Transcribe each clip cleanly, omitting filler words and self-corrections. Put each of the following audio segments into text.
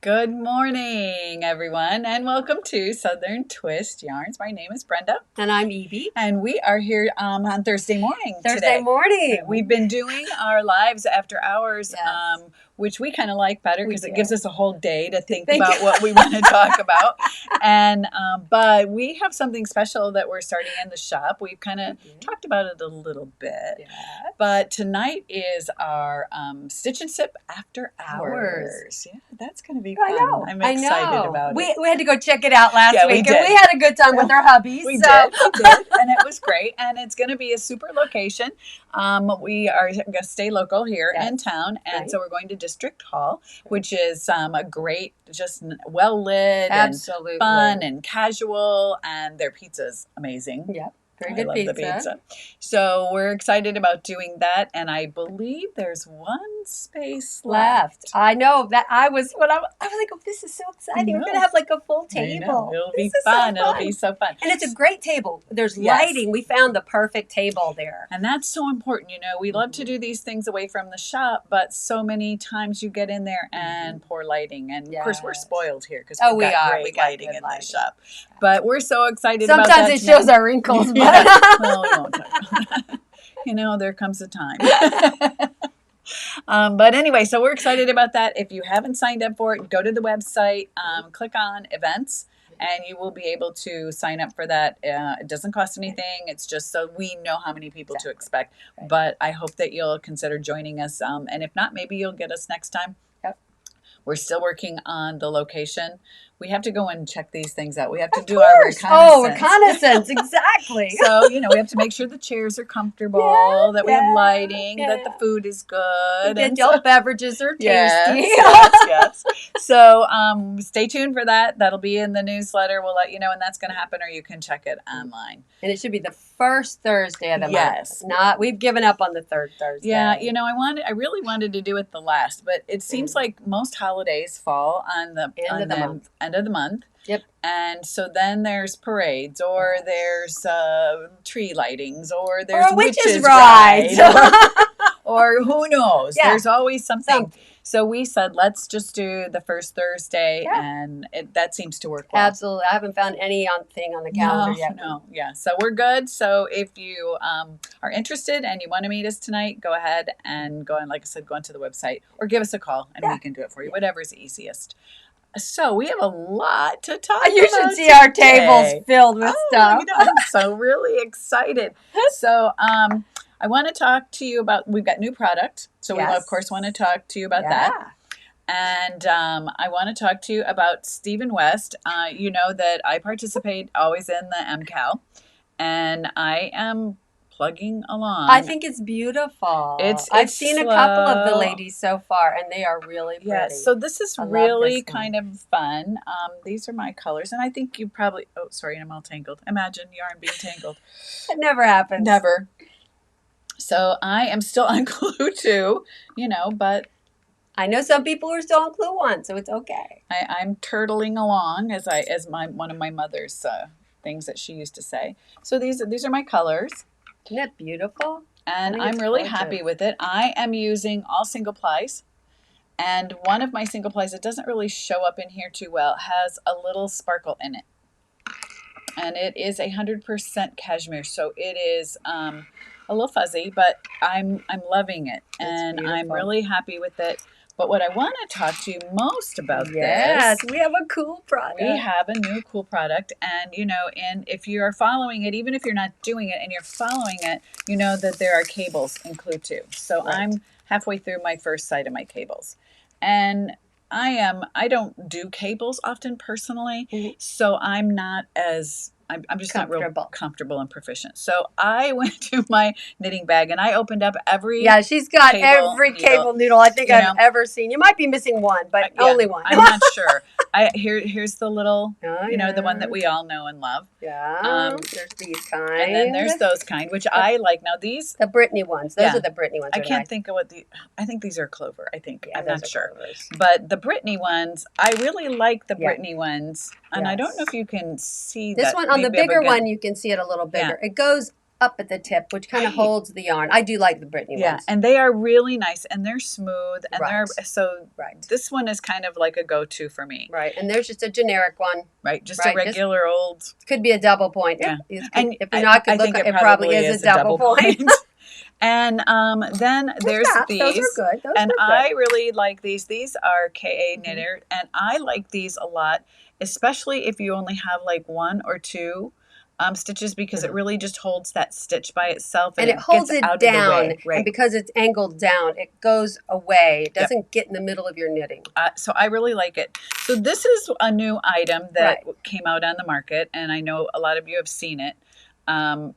Good morning, everyone, and welcome to Southern Twist Yarns. My name is Brenda. And I'm Evie. And we are here on Thursday morning Thursday morning. We've been doing our lives after hours, Yes. which we kind of like better because We it do. gives us a whole day to think about what we want to talk about. And but we have something special that we're starting in the shop. We've kind of talked about it a little bit. Yes. But tonight is our Stitch and Sip after hours. Yeah, that's going to be fun. I know. I'm excited about it. We had to go check it out last Yeah, we week, did. and we had a good time with our hubbies. We did, and it was great. And it's going to be a super location. We are going to stay local here in town, and so we're going to District Hall, which is a great, just well lit, Absolutely and fun and casual, and their pizza's amazing. Yep. Very I good love pizza. the pizza. So we're excited about doing that, and I believe there's one space left. I know that I was like, oh, this is so exciting. We're gonna have like a full table. It'll be fun. It'll be so fun. And it's a great table. There's lighting. We found the perfect table there. And that's so important. You know, we love to do these things away from the shop, but so many times you get in there and poor lighting. And of course, we're spoiled here because we got great lighting in the shop. But we're so excited about that. Sometimes it shows our wrinkles. Well, we won't talk about that. You know, there comes a time. But anyway, so we're excited about that. If you haven't signed up for it, go to the website, click on events, and you will be able to sign up for that. It doesn't cost anything. It's just so we know how many people to expect. Right. But I hope that you'll consider joining us. And if not, maybe you'll get us next time. Yep. We're still working on the location. We have to go and check these things out. We have to do our reconnaissance. Oh, reconnaissance, exactly. So, you know, we have to make sure the chairs are comfortable, that we have lighting, that the food is good. And adult beverages are tasty. Yes. So stay tuned for that. That'll be in the newsletter. We'll let you know when that's going to happen, or you can check it online. And it should be the first Thursday of the month. We've given up on the third Thursday. Yeah, you know, I really wanted to do it the last, but it seems like most holidays fall on the end of the month. Yep. And so then there's parades, or there's tree lightings, or there's witches' rides, or who knows? Yeah. There's always something. So we said, let's just do the first Thursday, and that seems to work well. Absolutely. I haven't found anything on the calendar yet. No. Yeah. So we're good. So if you are interested and you want to meet us tonight, go ahead and go on, like I said, go onto the website or give us a call and we can do it for you, whatever's easiest. So we have a lot to talk about. You should see our tables filled with stuff. You know, I'm so really excited. So I want to talk to you about, we've got new product. So we, of course, want to talk to you about that. And I want to talk to you about Stephen West. You know that I participate always in the MCAL, and I am plugging along. I think it's beautiful. I've seen a couple of the ladies so far, and they are really pretty. Yes, so this is really kind of fun. These are my colors, and I think you probably, oh, sorry, I'm all tangled. Imagine yarn being tangled. It never happens. Never. So I am still on Clue 2, you know, but I know some people are still on Clue 1, so it's okay. I'm turtling along as one of my mother's things that she used to say. So these are my colors. Isn't that beautiful? And I'm really happy with it. I am using all single plies. And one of my single plies that doesn't really show up in here too well has a little sparkle in it. And it is 100% cashmere. So it is a little fuzzy, but I'm loving it. And I'm really happy with it. But what I want to talk to you most about this. We have a cool product. We have a new cool product. And, you know, if you are following it, even if you're not doing it and you're following it, you know that there are cables in Clue 2. So I'm halfway through my first set of my cables. And I don't do cables often personally. So I'm not as... I'm just not real comfortable and proficient. So I went to my knitting bag and I opened up every she's got every cable noodle I think I've ever seen. You might be missing one, but only one. I'm not sure. Here's the little, the one that we all know and love. Yeah. There's these kind. And then there's those kind, which I like. Now these. The Brittany ones. Those are the Brittany ones. I can't think of I think these are Clover, I think. I'm not sure. Clovers. But the Brittany ones, I really like the Brittany ones. And I don't know if you can see this one on the bigger one, you can see it a little bigger. It goes up at the tip, which kind of Right. holds the yarn. I do like the Brittany Yeah, ones. and they are really nice, and they're smooth, and Right. they're so. Right. This one is kind of like a go-to for me. Right, and there's just a generic one. Right, just Right, a regular old. Could be a double point. Yeah. And if you're not, could look. It probably is a double point. And then there's these. Those are good. Those And are good. I really like these. These are KA Mhm. Knitter, and I like these a lot, especially if you only have like one or two stitches, because it really just holds that stitch by itself, and it holds gets it out of the down. way. Right. And because it's angled down, it goes away. It doesn't get in the middle of your knitting. So I really like it. So this is a new item that Right. came out on the market, and I know a lot of you have seen it. And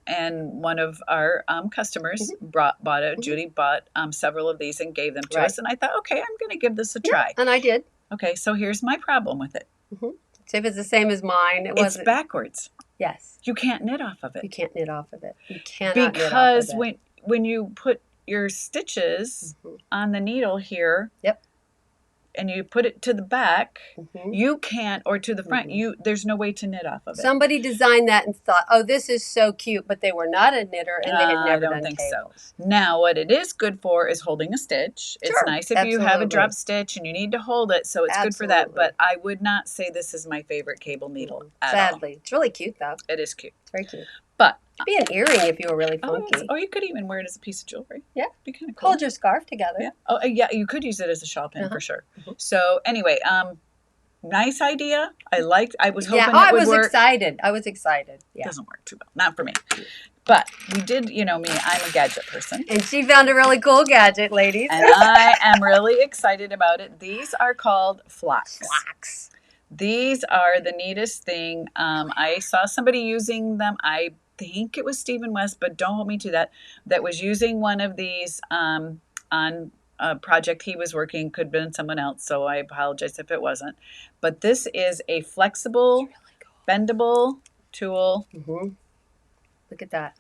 one of our customers bought it. Mhm. Judy bought several of these and gave them to Right. us. And I thought, okay, I'm going to give this a Yeah, try. and I did. Okay, so here's my problem with it. So if it's the same as mine, it It's wasn't. backwards. Yes, You can't knit off of you it. can't knit off of it. You cannot knit off Because of it. when you put your stitches Mhm. on the needle here, Yep. and you put it to the back, Mhm. you can't, or to the front, Mhm. there's no way to knit off of it. Somebody designed that and thought, "Oh, this is so cute," but they were not a knitter and they had I never don't done think cables. so. Now, what it is good for is holding a stitch. It's Sure, nice if you have a absolutely. drop stitch and you need to hold it, so it's good for that. Absolutely. But I would not say this is my favorite cable needle at all. Sadly, it's really cute though. It is cute. It's very cute. But It'd be an earring if you were really oh, funky. or you could even wear it as a piece of jewelry. Yeah. Be kind of cool. Hold your scarf together. Yeah. Oh, yeah. You could use it as a shawl pin Uh-huh. for sure. Mhm. So anyway, nice idea. I was hoping Yeah, it I would was work. excited. I was excited. It Yeah. doesn't work too well. Not for me. But we did, you know me, I'm a gadget person. And she found a really cool gadget, ladies. And I am really excited about it. These are called Flocks. Flax. These are the neatest thing. I saw somebody using them. I think it was Stephen West, but don't hold me to that. That was using one of these on a project he was working. Could have been someone else, so I apologize if it wasn't. But this is a flexible, bendable tool. Mm-hmm. Look at that.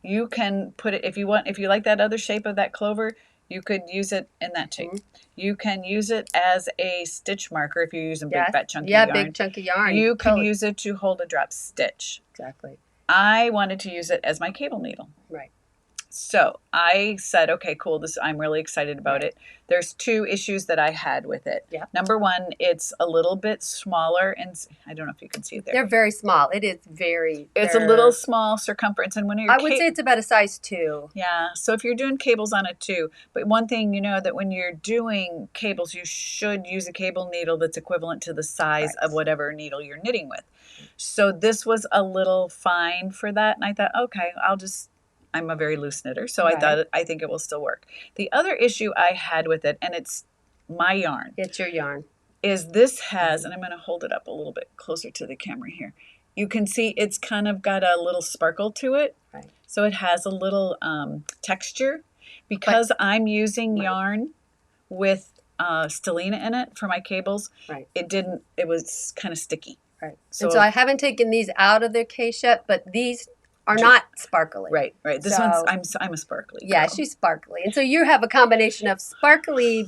You can put it if you want. If you like that other shape of that clover, you could use it in that shape. Mhm. You can use it as a stitch marker if you're using big Yes. fat chunky Yeah, yarn. big chunky yarn. You can Totally. use it to hold a drop stitch. Exactly. I wanted to use it as my cable needle. Right. So I said, okay, cool. I'm really excited about Right. it. There's two issues that I had with it. Yeah. Number one, it's a little bit smaller, and I don't know if you can see it there. They're very small. It is very. It's a little small circumference, and when you're I would say it's about a size 2. yeah. So if you're doing cables on it too, but one thing you know that when you're doing cables, you should use a cable needle that's equivalent to the size Right. of whatever needle you're knitting with. So this was a little fine for that, and I thought, okay, I'm a very loose knitter, so Right. I think it will still work. The other issue I had with it, and it's my yarn, It's your yarn. is this has, and I'm going to hold it up a little bit closer to the camera here. You can see it's kind of got a little sparkle to it. Right. So it has a little texture. Because I'm using Right. yarn with stellina in it for my cables, Right. it was kind of sticky. Right. So, and so I haven't taken these out of their case yet, but these are not sparkly. right. This So- one's, I'm a sparkly girl. Yeah, she's sparkly. And so you have a combination of sparkly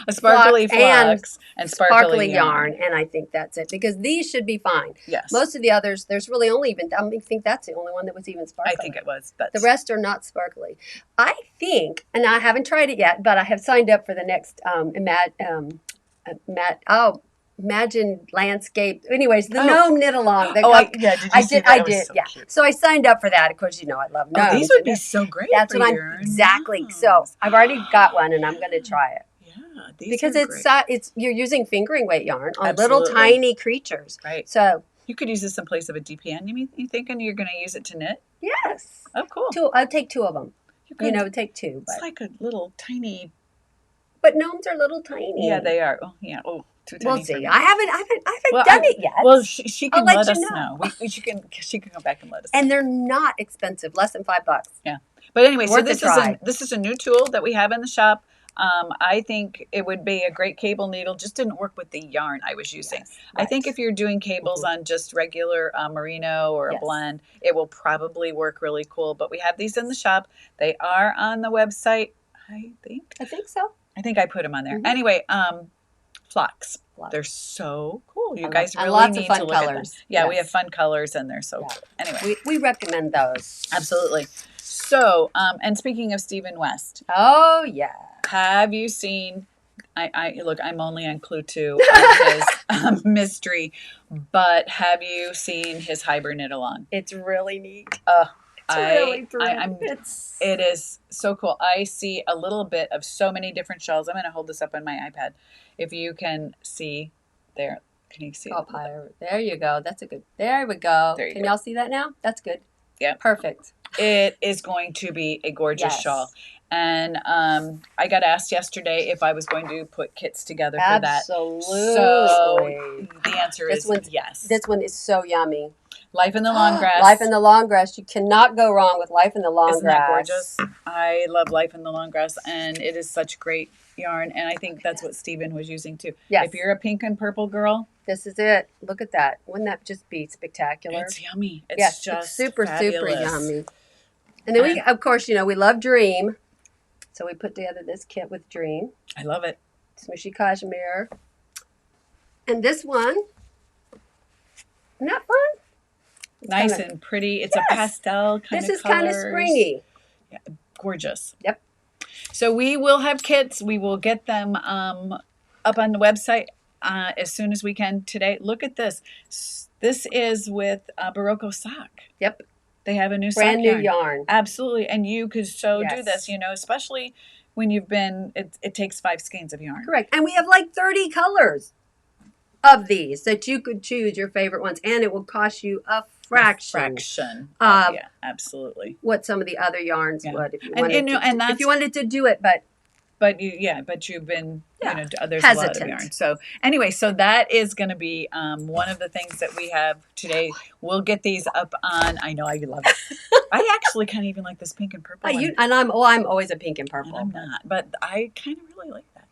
a sparkly flock and flux and sparkly, sparkly yarn, and I think that's it because these should be fine. Yes. Most of the others, there's really only even, I think that's the only one that was even sparkly. I think it was. But The rest are not sparkly. I think, and I haven't tried it yet, but I have signed up for the next Imagine Landscape. Anyways, the Oh. gnome knit along. did you I see did. that? I It was did. so Yeah. cute. So I signed up for that. Of course, you know I love gnomes. Oh, these would be so great. That's for what your exactly. So gnomes. I've already got one, and I'm going to try it Yeah, these because are it's great. it's you're using fingering weight yarn on little Absolutely. tiny creatures. Right. So You could use this in place of a DPN. You thinking you're going to use it to knit? yes, Oh, cool. I'll take 2 of them. You could, You know, take 2, it's like a little tiny. but gnomes are little tiny. Yeah, they are. Oh, yeah. Oh, too tiny. We'll for see. me. I haven't Well, done it yet. Well, she I'll can let let you us know. know. She can come back and let us. And they're not expensive, less than $5. know. But anyway, so Worth a this try. is a new tool that we have in the shop. I think it would be a great cable needle. Just didn't work with the yarn I was using. Yes, I think right. if you're doing cables on just regular merino or a Yes. blend, it will probably work really cool. But we have these in the shop. They are on the website. I think I think so. I put them on there. Mhm. Anyway, Flocks. Love. They're so cool. You I guys love- and really lots of need fun to look at them. colors. Yeah, we Yes. have fun colors and they're so Yeah. cool. Anyway, We recommend those. absolutely. So, and speaking of Stephen West, Oh yeah. have you seen? I look. I'm only on clue 2 of his mystery, but have you seen his hybrid knit along? It's really neat. It is so cool. I see a little bit of so many different shells. I'm going to hold this up on my iPad. If you can see there, can you see? Oh, there you go. That's a good. There we go. There you Can go. y'all see that now? That's good. Yeah. Perfect. It is going to be a gorgeous Yes. shawl. And I got asked yesterday if I was going to put kits together for that. Absolutely. So the answer is yes. This one is so yummy. Life in the Long Grass. Life in the Long Grass. You cannot go wrong with Life in the Long Isn't Grass. that gorgeous? I love Life in the Long Grass, and it is such great yarn. And I think that's what Stephen was using too. Yes. If you're a pink and purple girl, this is it. Look at that. Wouldn't that just be spectacular? it's yummy. It's yes, just it's super fabulous. yummy. And then we, of course, we love Dream, so we put together this kit with Dream. I love it. Smooshy Cashmere. And this one, isn't that fun? Nice and pretty. It's a pastel kind of This is kind of springy. Yeah, gorgeous. Yep. So we will have kits. We will get them up on the website as soon as we can today. Look at this. This is with Barocco Sock. Yep. They have a new brand sock new yarn. Absolutely. And you could do Yes. this, especially when you've been, it takes 5 skeins of yarn. Correct. And we have like 30 colors of these that you could choose your favorite ones. And it will cost you a fraction. Yeah, absolutely. What some of the other yarns would if you wanted and if you wanted to do it, but you've been there's hesitant. a lot of yarn. So anyway, so that is going to be one of the things that we have today. We'll get these up on. I know I love it. I actually kind of even like this pink and purple. And I'm always a pink and purple. And I'm not, but I kind of really like that.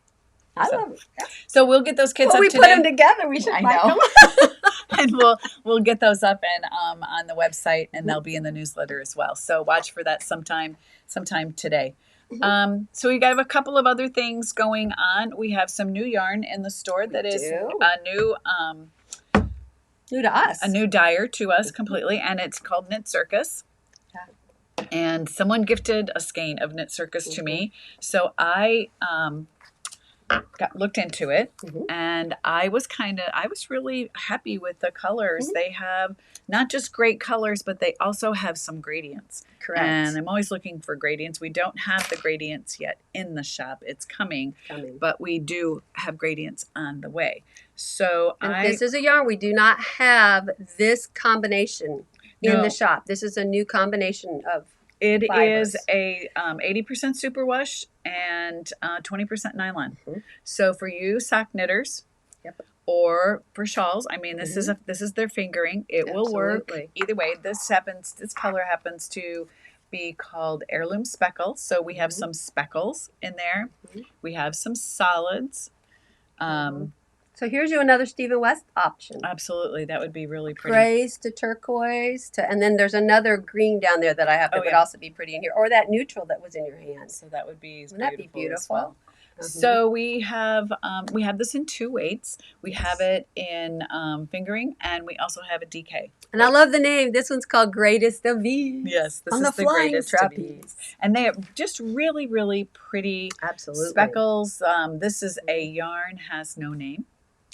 I love it. Yeah. So we'll get those kits up we today. put them together. We should. I know. And we'll get those up and on the website, and they'll be in the newsletter as well. So watch for that sometime today. Mm-hmm. So we have a couple of other things going on. We have some new yarn in the store that is new to us, a new dyer to us completely, and it's called Knit Circus. Yeah. And someone gifted a skein of Knit Circus to me, so I looked into it, and I was really happy with the colors. They have not just great colors, but they also have some gradients. Correct. And I'm always looking for gradients. We don't have the gradients yet in the shop. It's coming. But we do have gradients on the way. So this is a yarn. We do not have this combination in the shop. This is a new combination of It fibers. is a 80% superwash and 20% nylon. So for you sock knitters, or for shawls, I mean, this is their fingering. It will work either way. This color happens to be called Heirloom Speckle. So we have some speckles in there. We have some solids. So here's another Stephen West option. Absolutely, that would be really pretty. Grays to turquoise and then there's another green down there that I have that would also be pretty in here, or that neutral that was in your hand. So that would be Wouldn't that be beautiful? As well. So we have this in 2 weights. We have it in fingering, and we also have a DK. And I love the name. This one's called Greatest of Ease. Yes, this on is the greatest trapeze. And they are just really, really pretty speckles. This is a yarn has no name.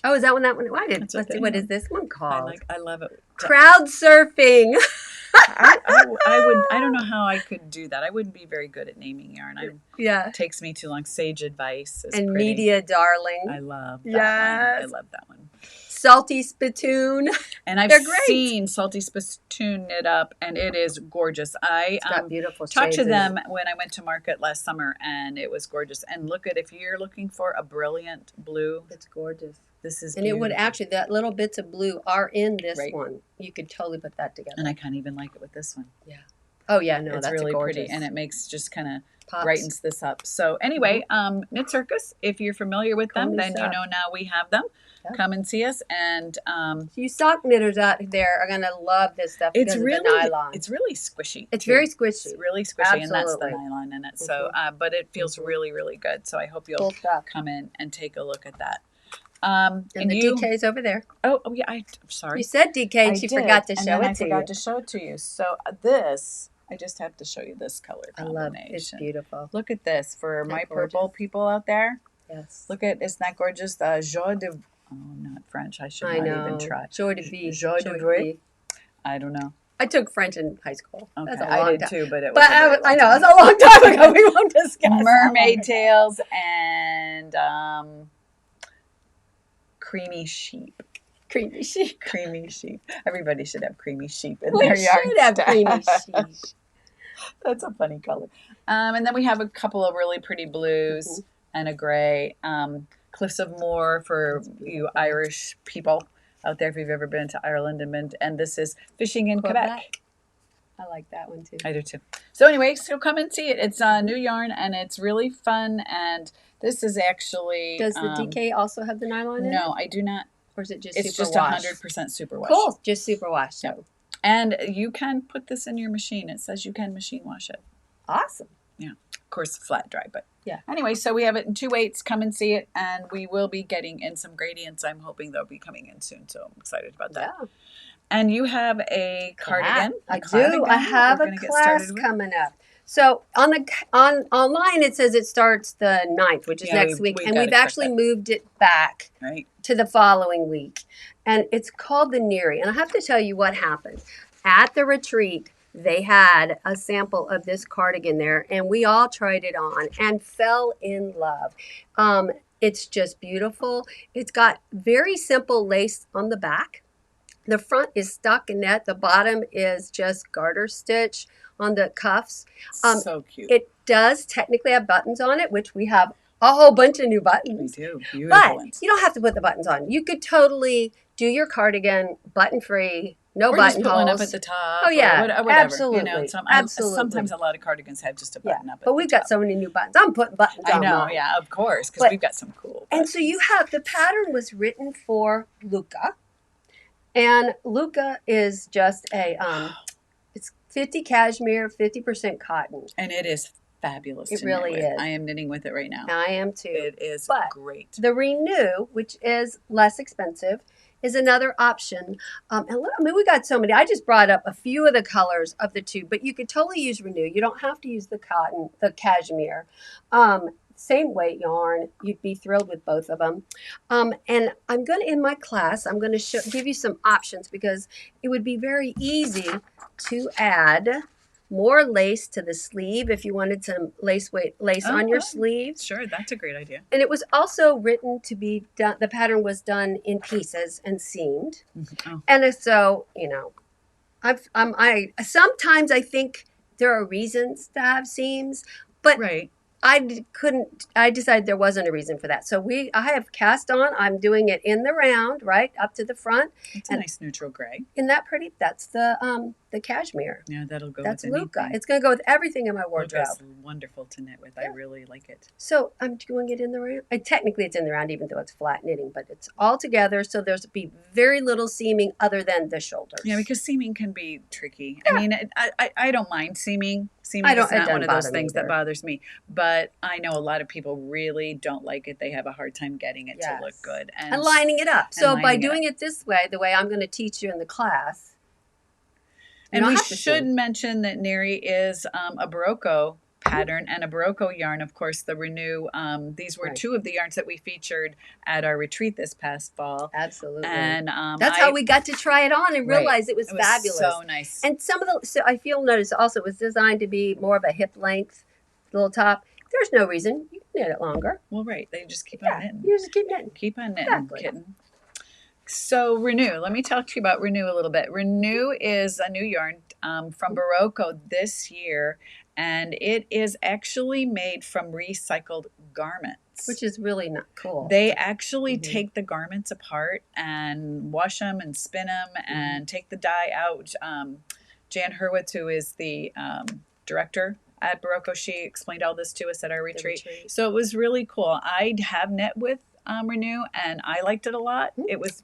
Oh, is that one? Let's see. What is this one I called? love it. Crowd surfing. I don't know how I could do that. I wouldn't be very good at naming yarn. It takes me too long. Sage Advice is and pretty. Media Darling. I love that one. I love that one. Salty Spittoon. And I've seen Salty Spittoon knit up, and it is gorgeous. I got beautiful talked to shades them when I went to market last summer, and it was gorgeous. And look at, if you're looking for a brilliant blue. It's gorgeous. This is and beautiful. It would actually, that little bits of blue are in this one. You could totally put that together. And I can't even like it with this one. Yeah. Oh yeah, no, it's that's really gorgeous. pretty, and it makes just kind of brightens this up. So anyway, Knit Circus, if you're familiar with them, then you know now we have them. Yeah. Come and see us, and you sock knitters out there are gonna love this stuff. Because of the nylon. It's really squishy. It's very squishy. It's really squishy, and that's the nylon in it. So, but it feels really, really good. So I hope you'll come in and take a look at that. And the DK's over there. Oh yeah, I'm sorry. You said DK and she forgot to and show then it I to forgot you. to show it to you. So this, I just have to show you this color I combination. love it. It's beautiful. Look at this for Isn't that my gorgeous? purple people out there. Yes. Look at, isn't that gorgeous? The Joie de, oh, not French. I should I not know. even try. Joie de vie. Joie de vie? I don't know. I took French in high school. Okay, That's a I long did time. too, but it was. But a very I long know, time it's a long time ago. We won't discuss. Mermaid tails and creamy sheep. Creamy sheep. Creamy sheep. Everybody should have creamy sheep in We their yard. should have creamy sheep. That's a funny color. And then we have a couple of really pretty blues and a gray. Cliffs of Moher for you Irish people out there if you've ever been to Ireland and this is Fishing in Quebec. I like that one too. I do too. So anyway, so come and see it. It's a new yarn and it's really fun. And this is actually Does the DK also have the nylon in it? No, I do not. Or is it just It's super just wash? 100% superwash. Cool. Just superwash. Yep. And you can put this in your machine. It says you can machine wash it. Awesome. Of course, flat dry, but yeah. Anyway, so we have it in 2 weights. Come and see it, and we will be getting in some gradients. I'm hoping they'll be coming in soon, so I'm excited about that. Yeah. And you have a cardigan. I do. I have a class coming up. So online it says it starts the 9th, which is next week, and we've actually moved it back to the following week. And it's called the Neri. And I have to tell you what happened. At the retreat, they had a sample of this cardigan there, and we all tried it on and fell in love. It's just beautiful. It's got very simple lace on the back. The front is stockinette. The bottom is just garter stitch on the cuffs. So cute. It does technically have buttons on it, which we have a whole bunch of new buttons. We do. Beautiful but ones. You don't have to put the buttons on. You could totally do your cardigan button-free, no or buttonholes. Just put one up at the top. Oh yeah, whatever. absolutely. You know, absolutely. Sometimes a lot of cardigans have just a button up. But we've got so many new buttons. I'm putting buttons on. I know. mine. Yeah, of course, because we've got some cool. And so you have the pattern was written for Luca, and Luca is just a it's 50 cashmere, 50% cotton, and it is fabulous. It really is. I am knitting with it right now. I am too. It is great. The Renew, which is less expensive, is another option. And look, I mean, we got so many. I just brought up a few of the colors of the two, but you could totally use Renew. You don't have to use the cotton, the cashmere. Same weight yarn. You'd be thrilled with both of them. And I'm going to, in my class, I'm going to give you some options because it would be very easy to add more lace to the sleeve if you wanted some lace on your sleeves. Sure, that's a great idea. And it was also written to be done, the pattern was done in pieces and seamed. Oh. And so, you know, sometimes I think there are reasons to have seams, but I decided there wasn't a reason for that. So I have cast on, I'm doing it in the round, right up to the front. It's a nice neutral gray. Isn't that pretty? That's the cashmere. Yeah, that'll go That's with Luca. anything. It's going to go with everything in my wardrobe. Luca's wonderful to knit with. Yeah. I really like it. So I'm doing it in the round. Technically it's in the round even though it's flat knitting, but it's all together. So there's be very little seaming other than the shoulders. Yeah, because seaming can be tricky. Yeah. I mean, I don't mind seaming. Seaming is not one of those things that bothers me. But I know a lot of people really don't like it. They have a hard time getting it to look good. And lining it up. So by doing it this way, the way I'm going to teach you in the class. And we should mention that Neri is a Barocco pattern and a Barocco yarn. Of course, the Renew. These were two of the yarns that we featured at our retreat this past fall. Absolutely. And that's how we got to try it on and realize it was fabulous. So nice. And some of the, I feel notice also it was designed to be more of a hip length little top. There's no reason. You can knit it longer. Well, right. They just keep on knitting. You just keep knitting. Keep on knitting, kitten. So Renew, let me talk to you about Renew a little bit. Renew is a new yarn from Barocco this year, and it is actually made from recycled garments. Which is really not cool. They actually take the garments apart and wash them and spin them and take the dye out. Jan Hurwitz, who is the director at Barocco, she explained all this to us at our retreat. So it was really cool. I have knit with Renew and I liked it a lot. It was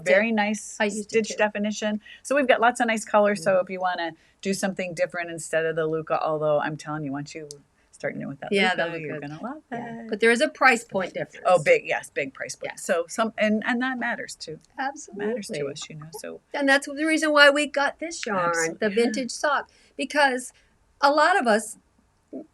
very nice stitch definition. So we've got lots of nice colors. So if you want to do something different instead of the Luca, although I'm telling you, once you starting to with that Yeah, Luca. that was You're good. gonna love it. But there is a price point difference. Oh, big price point. Yeah. So and that matters too. Absolutely. Matters to us, So and that's the reason why we got this yarn, the vintage sock, because a lot of us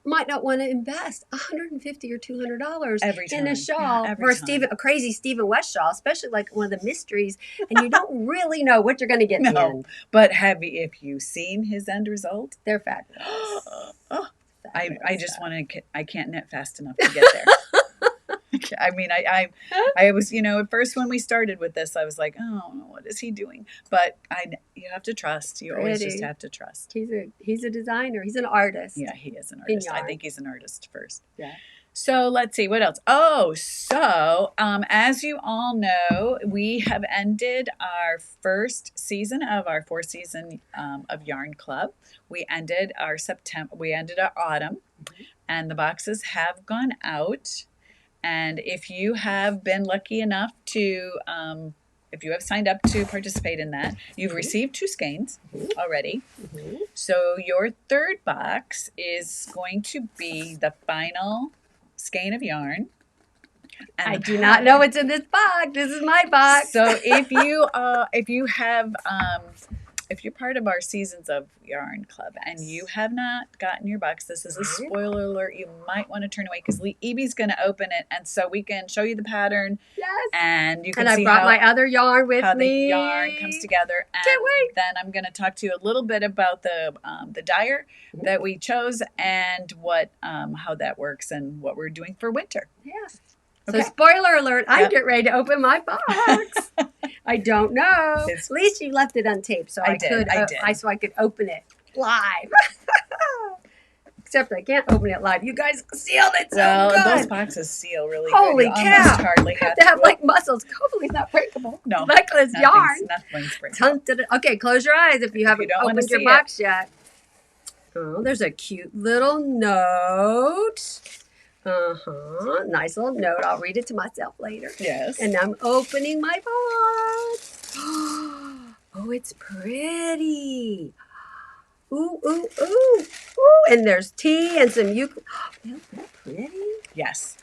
might not want to invest $150 or $200 in a shawl for a crazy Stephen West shawl, especially like one of the mysteries, and you don't really know what you're going to get in the end. But if you seen his end result? They're fabulous. I just want to. I can't knit fast enough to get there. I mean, I was, at first when we started with this, I was like, oh, what is he doing? But you have to trust. You always just have to trust. He's a designer. He's an artist. Yeah, he is an artist. I think he's an artist first. Yeah. So let's see, what else? Oh, so as you all know, we have ended our first season of our 4-season of Yarn Club. We ended our autumn, and the boxes have gone out. And if you have been lucky enough to, if you have signed up to participate in that, you've received 2 skeins already. So your third box is going to be the final skein of yarn. And I do not know what's in this box. This is my box. So if you're part of our Seasons of Yarn Club and you have not gotten your box, this is a spoiler alert. You might want to turn away because Evie's going to open it, and so we can show you the pattern. Yes. And you can see how my other yarn with how me. the yarn comes together. And can't wait. Then I'm going to talk to you a little bit about the dyer that we chose and what how that works and what we're doing for winter. Yes. Okay. So spoiler alert, I'm getting ready to open my box. I don't know. At least you left it untaped so I could open it live. Except I can't open it live. You guys sealed it so good. Those boxes seal really Holy good. Cow. Hardly you have to have like muscles. Hopefully it's not breakable. No. Necklace yarn. Nothing's breakable. Okay, close your eyes if you haven't opened your box yet. Oh, there's a cute little note. Nice little note. I'll read it to myself later. Yes. And I'm opening my box. Oh, it's pretty. Ooh, ooh, ooh. Ooh. And there's tea and some Isn't that pretty? Yes.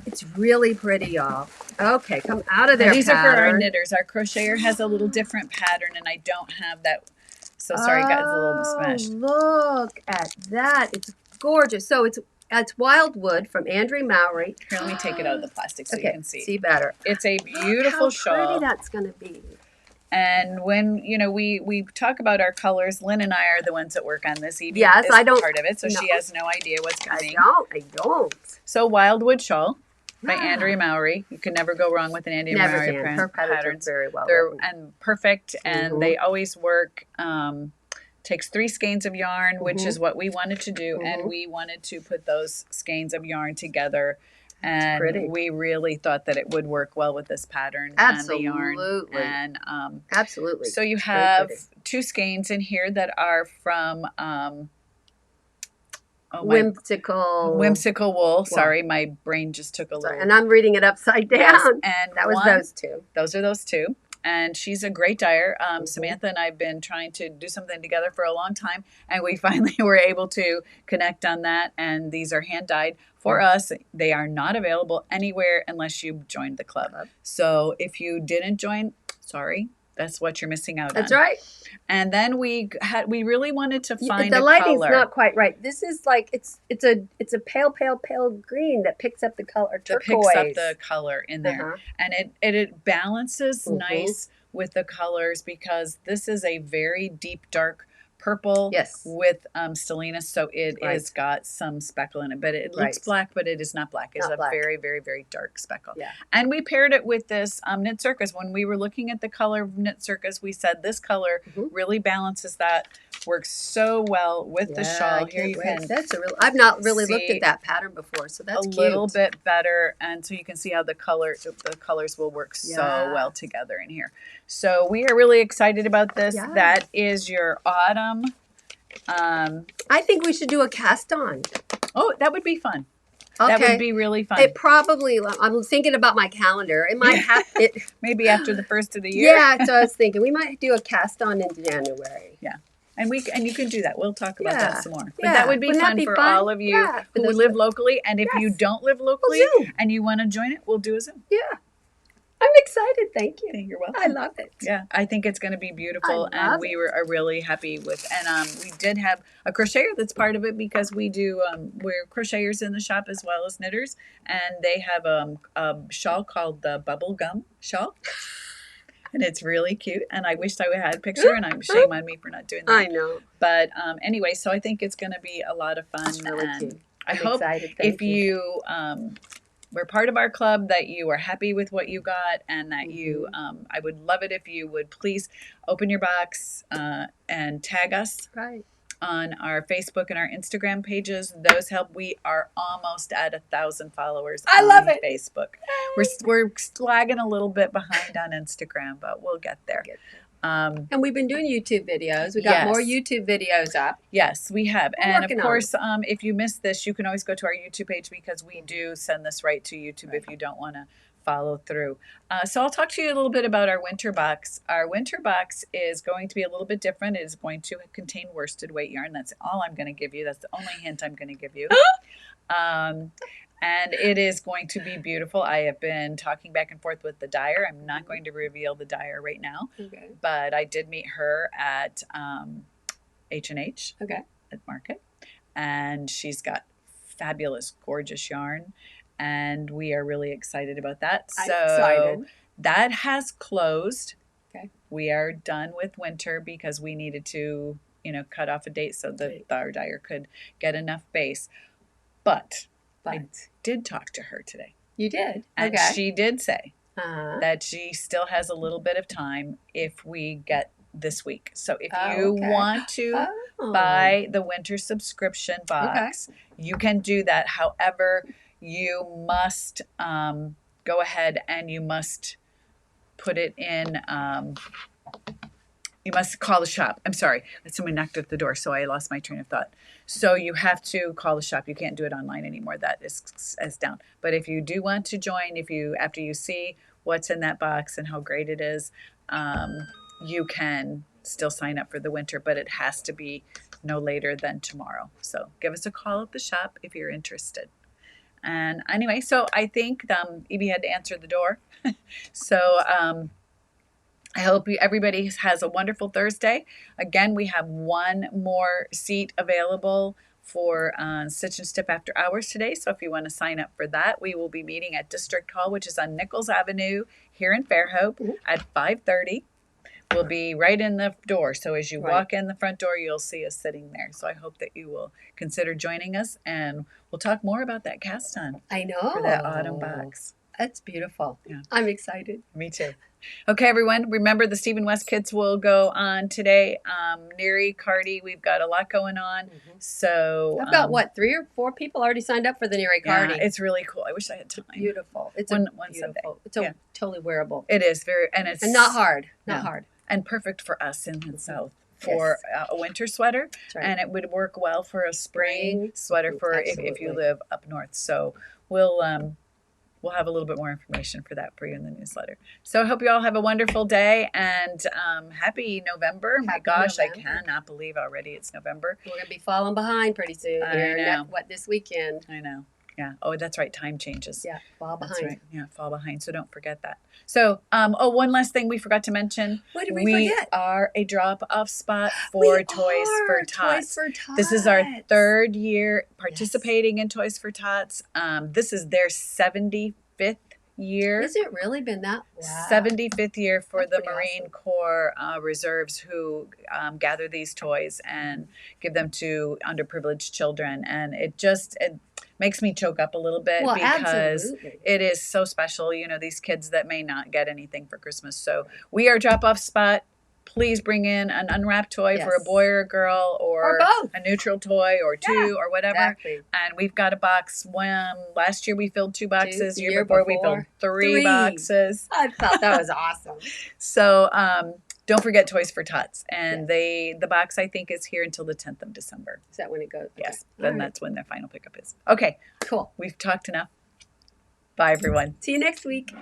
It's really pretty, y'all. Okay, come out of there. These are for our knitters. Our crocheter has a little different pattern, and I don't have that. So sorry, guys, a little smashed. Look at that. It's gorgeous. So it's Wildwood from Andrea Mowry. Here, let me take it out of the plastic so you can see. See better. It's a beautiful shawl. How pretty that's going to be. And when, we talk about our colors, Lynn and I are the ones that work on this. Evie is part of it, so she has no idea what's coming. I don't. So Wildwood Shawl by Andrea Mowry. You can never go wrong with an Andrea Mowry Her patterns are very well written. And perfect, and they always work. Takes 3 skeins of yarn, which is what we wanted to do, and we wanted to put those skeins of yarn together. And we really thought that it would work well with this pattern and the yarn. And absolutely. So you have 2 skeins in here that are from Whimsical Wool. Sorry, my brain just took a little. And I'm reading it upside down. Yes, and that was those 2. Those are those 2. And she's a great dyer. Samantha and I have been trying to do something together for a long time, and we finally were able to connect on that. And these are hand dyed for us. They are not available anywhere unless you joined the club. So if you didn't join, sorry, that's what you're missing out on. That's right. And then we really wanted to find the lighting's not quite right. This is like it's a pale green that picks up the color turquoise. That picks up the color in there, and it balances nice with the colors because this is a very deep dark purple with stellina, so it has got some speckle in it, but it looks black, but it is not black. It's a very, very, very dark speckle. Yeah. And we paired it with this Knit Circus. When we were looking at the color of Knit Circus, we said this color really balances that, works so well with the shawl. Here you can. I've not really looked at that pattern before, so that's cute. A little bit better, and so you can see how the colors will work so well together in here. So we are really excited about this. Yeah. That is your autumn. I think we should do a cast on. Oh, that would be fun. Okay. That would be really fun. It probably, I'm thinking about my calendar. It might have it. Maybe after the first of the year. Yeah, so I was thinking we might do a cast on in January. Yeah. And you can do that. We'll talk about that some more. But Yeah. that would be fun for all of you who live locally. And if you don't live locally and you want to join it, we'll do a Zoom. Yeah. I'm excited. Thank you. You're welcome. I love it. Yeah, I think it's going to be beautiful, and we are really happy with. And we did have a crocheter that's part of it because we do. We're crocheters in the shop as well as knitters, and they have a shawl called the Bubble Gum Shawl. And it's really cute. And I wished I had a picture, and shame on me for not doing that. I know. But anyway, so I think it's going to be a lot of fun. That's really cute. I hope if you were part of our club that you are happy with what you got, and that you, I would love it if you would please open your box and tag us. Right. On our Facebook and our Instagram pages. Those help. We are almost at 1,000 followers on Facebook. We're lagging a little bit behind on Instagram, but we'll get there. And we've been doing YouTube videos. We got more YouTube videos up. Yes, we have. And of course, if you missed this, you can always go to our YouTube page because we do send this right to YouTube if you don't want to follow through. So I'll talk to you a little bit about our winter box. Our winter box is going to be a little bit different. It is going to contain worsted weight yarn. That's all I'm going to give you. That's the only hint I'm going to give you. And it is going to be beautiful. I have been talking back and forth with the dyer. I'm not going to reveal the dyer right now, but I did meet her at H&H at Market, and she's got fabulous, gorgeous yarn. And we are really excited about that. So that has closed. Okay. We are done with winter because we needed to, cut off a date so that our dyer could get enough base. But I did talk to her today. You did? And she did say that she still has a little bit of time if we get this week. So if you want to buy the winter subscription box, you can do that. However, you must go ahead and you must put it in, you must call the shop. I'm sorry, someone knocked at the door, so I lost my train of thought. So you have to call the shop. You can't do it online anymore. That is down. But if you do want to join, after you see what's in that box and how great it is, you can still sign up for the winter, but it has to be no later than tomorrow. So give us a call at the shop if you're interested. And anyway, so I think Evie had to answer the door. So I hope everybody has a wonderful Thursday. Again, we have one more seat available for Stitch and Stip After Hours today. So if you want to sign up for that, we will be meeting at District Hall, which is on Nichols Avenue here in Fairhope at 5:30. We'll be right in the door. So as you walk in the front door, you'll see us sitting there. So I hope that you will consider joining us, and we'll talk more about that cast on. I know. For that autumn box. That's beautiful. Yeah. I'm excited. Me too. Okay, everyone. Remember, the Stephen West Kids will go on today. Neri, Cardi, we've got a lot going on. So I've got 3 or 4 people already signed up for the Neri Cardi. Yeah, it's really cool. I wish I had time. Beautiful. It's one beautiful. It's totally wearable. It is and not hard. Not hard. And perfect for us in the South for a winter sweater. That's right. And it would work well for a spring sweater for if you live up north. So we'll have a little bit more information for that for you in the newsletter. So I hope you all have a wonderful day, and happy November. My gosh, November. I cannot believe already it's November. We're going to be falling behind pretty soon. I know. This weekend? I know. Yeah. Oh, that's right. Time changes. Yeah. Fall behind. That's right. Yeah. Fall behind. So don't forget that. So, one last thing we forgot to mention. What did we forget? We are a drop-off spot for Toys for Tots. This is our 3rd year participating in Toys for Tots. This is their 75th year. Has it really been that? Wow. 75th year for the Marine Corps Reserves who gather these toys and give them to underprivileged children. And it makes me choke up a little bit because it is so special. These kids that may not get anything for Christmas. So we are a drop-off spot. Please bring in an unwrapped toy for a boy or a girl, or both. A neutral toy or 2 or whatever. Exactly. And we've got a box. Last year we filled 2 boxes. Year before we filled 3 boxes. I thought that was awesome. So don't forget Toys for Tots. And the box, I think, is here until the 10th of December. Is that when it goes? Yes. Okay. Then that's when their final pickup is. Okay. Cool. We've talked enough. Bye, everyone. See you next week.